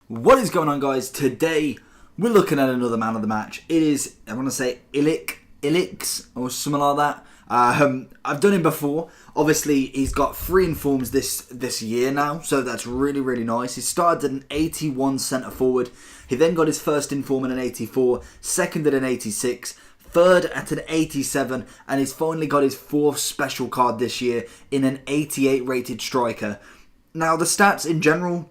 What is going on, guys? Today we're looking at another man of the match. It is, I want to say Ilicic or something like that. I've done him before. Obviously, he's got 3 informs this year now, so that's really nice. He started at an 81 centre forward. He then got his first inform at an 84, second at an 86, third at an 87, and he's finally got his 4th special card this year in an 88 rated striker. Now, the stats in general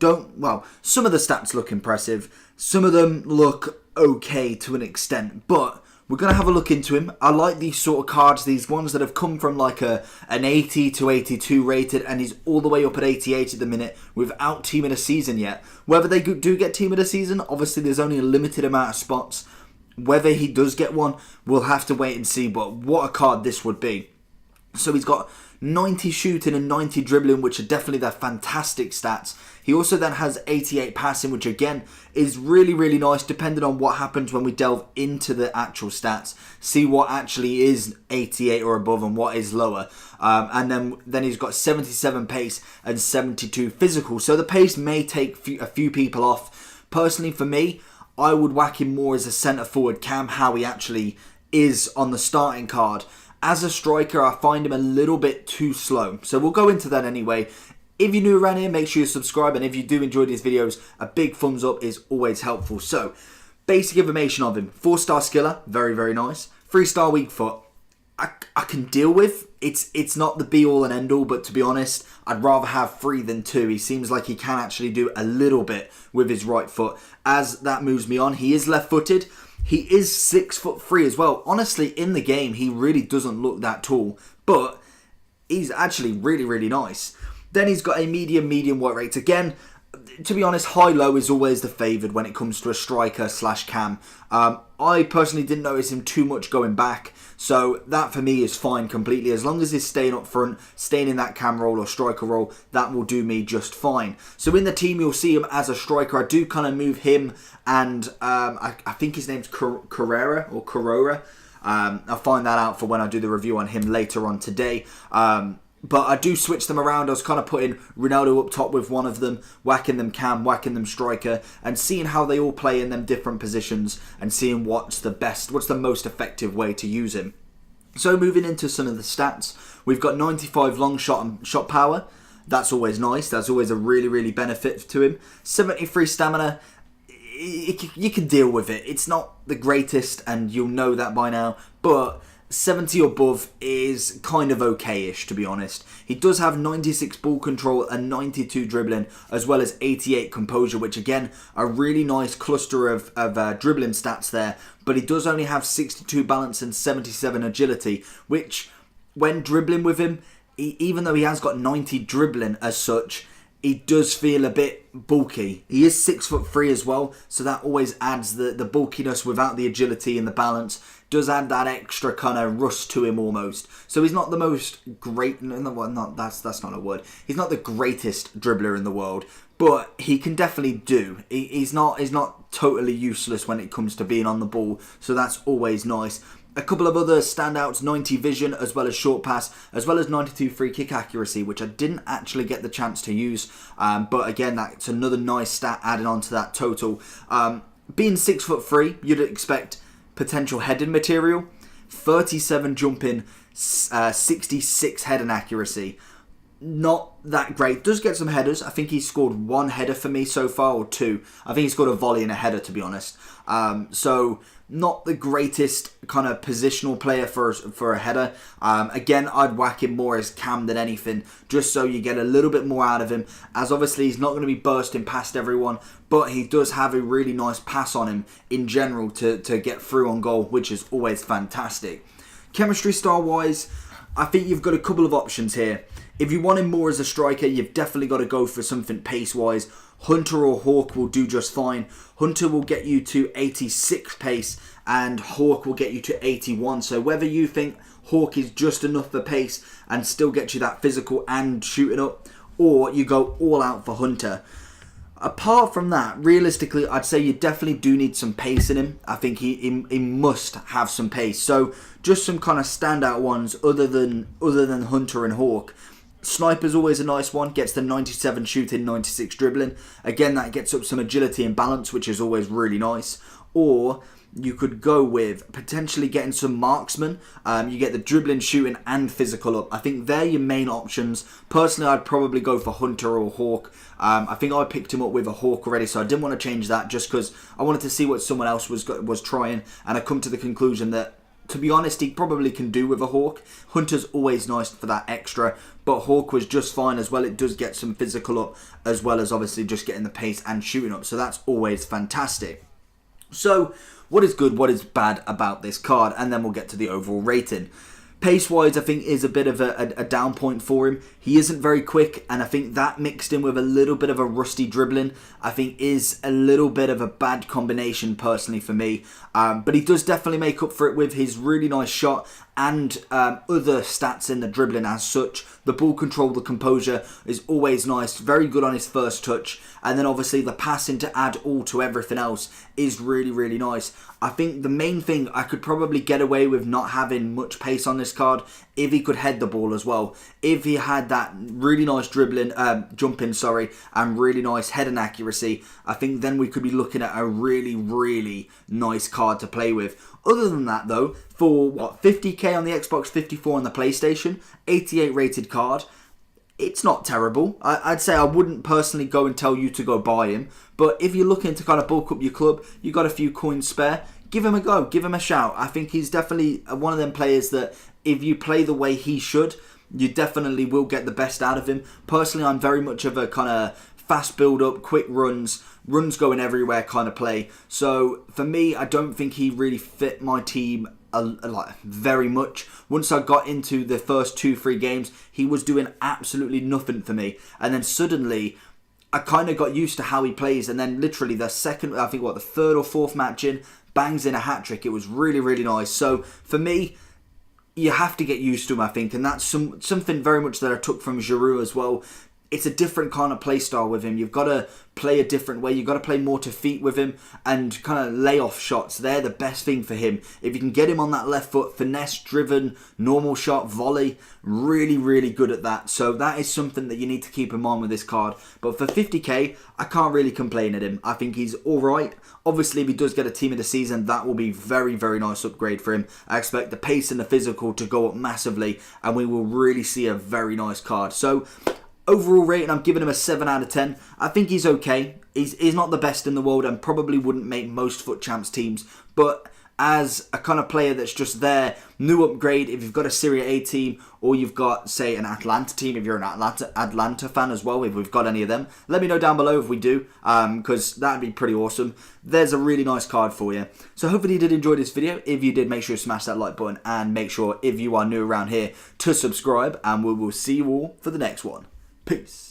some of the stats look impressive. Some of them look okay to an extent, but we're going to have a look into him. I like these sort of cards, these ones that have come from like an 80 to 82 rated, and he's all the way up at 88 at the minute without team of the season yet. Whether they do get team of the season, obviously there's only a limited amount of spots. Whether he does get one, we'll have to wait and see, but what a card this would be. So he's got 90 shooting and 90 dribbling, which are definitely their fantastic stats. He also then has 88 passing, which again is really nice, depending on what happens when we delve into the actual stats. See what actually is 88 or above and what is lower. And then he's got 77 pace and 72 physical. So the pace may take a few people off. Personally, for me, I would whack him more as a centre forward cam, how he actually is on the starting card. As a striker, I find him a little bit too slow. So we'll go into that anyway. If you're new around here, make sure you subscribe. And if you do enjoy these videos, a big thumbs up is always helpful. So, basic information of him. 4-star skiller, very nice. 3-star weak foot, I can deal with. It's not the be-all and end-all, but to be honest, I'd rather have 3 than 2. He seems like he can actually do a little bit with his right foot. As that moves me on, he is left-footed. He is 6'3" as well. Honestly, in the game, he really doesn't look that tall, but he's actually really nice. Then he's got a medium work rate. Again, to be honest, high-low is always the favoured when it comes to a striker / cam. I personally didn't notice him too much going back, so that for me is fine completely. As long as he's staying up front, staying in that cam role or striker role, that will do me just fine. So in the team, you'll see him as a striker. I do kind of move him and I think his name's Carrera or Carrora. I'll find that out for when I do the review on him later on today. But I do switch them around. I was kind of putting Ronaldo up top with one of them, whacking them cam, whacking them striker, and seeing how they all play in them different positions and seeing what's the most effective way to use him. So moving into some of the stats, we've got 95 long shot and shot power. That's always nice. That's always a really benefit to him. 73 stamina. You can deal with it. It's not the greatest, and you'll know that by now, but 70 or above is kind of okay-ish, to be honest. He does have 96 ball control and 92 dribbling, as well as 88 composure, which again, a really nice cluster of dribbling stats there. But he does only have 62 balance and 77 agility, which, when dribbling with him, even though he has got 90 dribbling as such, he does feel a bit bulky. He is 6'3" as well, so that always adds the bulkiness without the agility and the balance. Does add that extra kind of rust to him almost. So he's not the most great. That's not a word. He's not the greatest dribbler in the world, but he can definitely do. He's not totally useless when it comes to being on the ball. So that's always nice. A couple of other standouts, 90 vision as well as short pass, as well as 92 free kick accuracy, which I didn't actually get the chance to use. But again, that's another nice stat added on to that total. Being 6'3", you'd expect potential heading material. 37 jumping, 66 heading accuracy. Not that great. Does get some headers. I think he's scored 1 header for me so far, or 2. I think he scored a volley and a header, to be honest. So not the greatest kind of positional player for a header. Again, I'd whack him more as cam than anything, just so you get a little bit more out of him, as obviously he's not going to be bursting past everyone, but he does have a really nice pass on him in general to get through on goal, which is always fantastic. Chemistry style wise, I think you've got a couple of options here. If you want him more as a striker, you've definitely got to go for something pace-wise. Hunter or Hawk will do just fine. Hunter will get you to 86 pace and Hawk will get you to 81. So whether you think Hawk is just enough for pace and still get you that physical and shooting up, or you go all out for Hunter. Apart from that, realistically, I'd say you definitely do need some pace in him. I think he must have some pace. So just some kind of standout ones other than Hunter and Hawk. Sniper's always a nice one, gets the 97 shooting, 96 dribbling. Again, that gets up some agility and balance, which is always really nice. Or you could go with potentially getting some marksman. You get the dribbling, shooting and physical up. I think they're your main options. Personally, I'd probably go for Hunter or Hawk. I think I picked him up with a Hawk already, so I didn't want to change that just because I wanted to see what someone else was trying, and I come to the conclusion that, to be honest, he probably can do with a Hawk. Hunter's always nice for that extra, but Hawk was just fine as well. It does get some physical up as well as obviously just getting the pace and shooting up, so that's always fantastic. So what is good, what is bad about this card, and then we'll get to the overall rating. Pace-wise, I think is a bit of a down point for him. He isn't very quick, and I think that mixed in with a little bit of a rusty dribbling, I think is a little bit of a bad combination personally for me. But he does definitely make up for it with his really nice shot and other stats in the dribbling as such. The ball control, the composure is always nice, very good on his first touch, and then obviously the passing to add all to everything else is really, really nice. I think the main thing, I could probably get away with not having much pace on this card if he could head the ball as well. If he had that really nice jumping, and really nice heading accuracy, I think then we could be looking at a really, really nice card to play with. Other than that though, for what, 50k on the Xbox, 54 on the PlayStation, 88 rated card, it's not terrible. I'd say I wouldn't personally go and tell you to go buy him, but if you're looking to kind of bulk up your club, you got a few coins spare, give him a go, give him a shout. I think he's definitely one of them players that if you play the way he should, you definitely will get the best out of him. Personally, I'm very much of a kind of fast build up, quick runs going everywhere kind of play. So for me, I don't think he really fit my team like very much. Once I got into the first 2-3 games, he was doing absolutely nothing for me, and then suddenly I kind of got used to how he plays, and then literally the second, I think the third or fourth match in, bangs in a hat-trick. It was really, really nice. So for me, you have to get used to him, I think, and that's something very much that I took from Giroud as well. It's a different kind of play style with him. You've got to play a different way. You've got to play more to feet with him and kind of lay off shots. They're the best thing for him. If you can get him on that left foot, finesse driven, normal shot, volley, really, really good at that. So that is something that you need to keep in mind with this card. But for 50k, I can't really complain at him. I think he's all right. Obviously, if he does get a team of the season, that will be very, very nice upgrade for him. I expect the pace and the physical to go up massively, and we will really see a very nice card. So overall rating, I'm giving him a 7 out of 10. I think he's okay. He's not the best in the world and probably wouldn't make most FUT Champs teams. But as a kind of player that's just there, new upgrade, if you've got a Serie A team or you've got, say, an Atlanta team, if you're an Atlanta fan as well, if we've got any of them, let me know down below if we do, because that'd be pretty awesome. There's a really nice card for you. So hopefully you did enjoy this video. If you did, make sure you smash that like button and make sure, if you are new around here, to subscribe, and we will see you all for the next one. Peace.